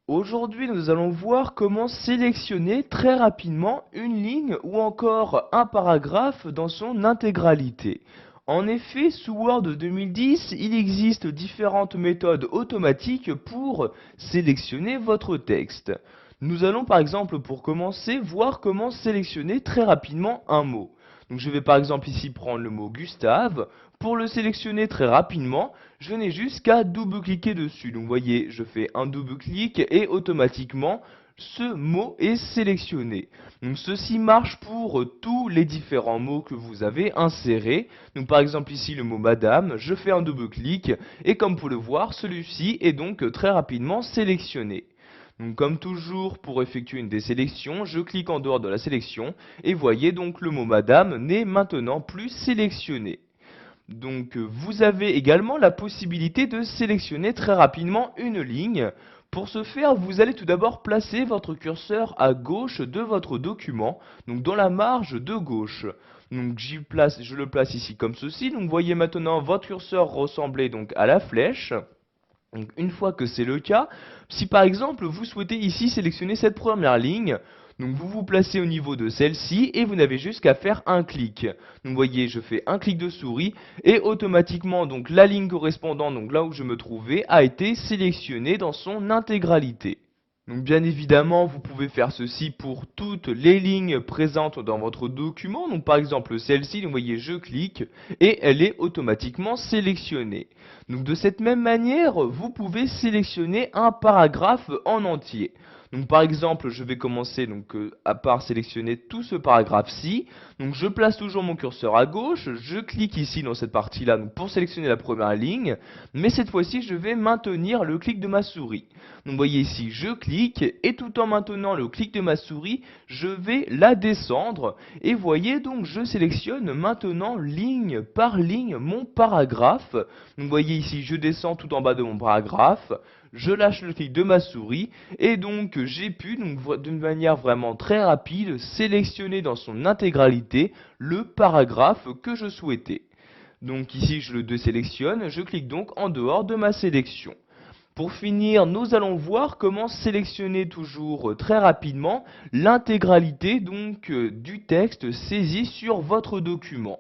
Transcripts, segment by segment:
Aujourd'hui, nous allons voir comment sélectionner très rapidement une ligne ou encore un paragraphe dans son intégralité. En effet, sous Word 2010, il existe différentes méthodes automatiques pour sélectionner votre texte. Nous allons par exemple, pour commencer, voir comment sélectionner très rapidement un mot. Donc je vais par exemple ici prendre le mot Gustave. Pour le sélectionner très rapidement, je n'ai juste qu'à double-cliquer dessus. Donc vous voyez, je fais un double-clic et automatiquement, ce mot est sélectionné. Donc ceci marche pour tous les différents mots que vous avez insérés. Donc par exemple ici le mot madame, je fais un double-clic et comme vous pouvez le voir, celui-ci est donc très rapidement sélectionné. Donc comme toujours, pour effectuer une désélection, je clique en dehors de la sélection et voyez donc le mot madame n'est maintenant plus sélectionné. Donc vous avez également la possibilité de sélectionner très rapidement une ligne. Pour ce faire, vous allez tout d'abord placer votre curseur à gauche de votre document, donc dans la marge de gauche. Donc je le place ici comme ceci. Donc voyez maintenant votre curseur ressembler donc à la flèche. Donc une fois que c'est le cas, si par exemple vous souhaitez ici sélectionner cette première ligne, donc vous vous placez au niveau de celle-ci et vous n'avez juste qu'à faire un clic. Donc vous voyez, je fais un clic de souris et automatiquement donc la ligne correspondante, donc là où je me trouvais, a été sélectionnée dans son intégralité. Donc bien évidemment, vous pouvez faire ceci pour toutes les lignes présentes dans votre document. Donc par exemple celle-ci, vous voyez, je clique et elle est automatiquement sélectionnée. Donc de cette même manière, vous pouvez sélectionner un paragraphe en entier. Donc par exemple, je vais commencer à part sélectionner tout ce paragraphe-ci. Donc je place toujours mon curseur à gauche, je clique ici dans cette partie-là pour sélectionner la première ligne, mais cette fois-ci, je vais maintenir le clic de ma souris. Donc vous voyez ici, je clique et tout en maintenant le clic de ma souris, je vais la descendre et voyez donc je sélectionne maintenant ligne par ligne mon paragraphe. Donc vous voyez ici, je descends tout en bas de mon paragraphe, je lâche le clic de ma souris et donc j'ai pu d'une manière vraiment très rapide sélectionner dans son intégralité le paragraphe que je souhaitais. Donc ici je le désélectionne, je clique donc en dehors de ma sélection. Pour finir, nous allons voir comment sélectionner toujours très rapidement l'intégralité du texte saisi sur votre document.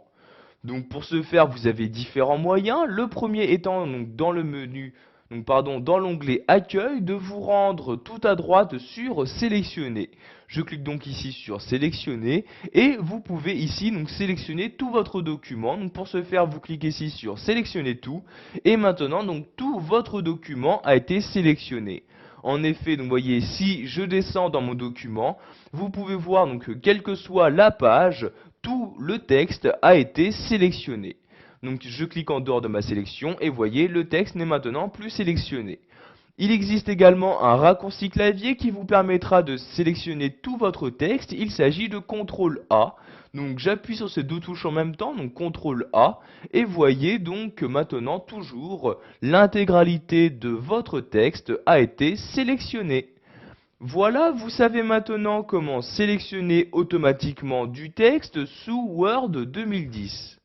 Donc pour ce faire, vous avez différents moyens. Le premier étant donc dans le menu, dans l'onglet Accueil, de vous rendre tout à droite sur Sélectionner. Je clique donc ici sur Sélectionner et vous pouvez ici donc sélectionner tout votre document. Donc pour ce faire, vous cliquez ici sur Sélectionner tout et maintenant donc tout votre document a été sélectionné. En effet, donc voyez, si je descends dans mon document, vous pouvez voir donc quelle que soit la page, tout le texte a été sélectionné. Donc je clique en dehors de ma sélection et voyez, le texte n'est maintenant plus sélectionné. Il existe également un raccourci clavier qui vous permettra de sélectionner tout votre texte. Il s'agit de CTRL A. Donc j'appuie sur ces deux touches en même temps, donc CTRL A, et voyez donc que maintenant toujours l'intégralité de votre texte a été sélectionnée. Voilà, vous savez maintenant comment sélectionner automatiquement du texte sous Word 2010.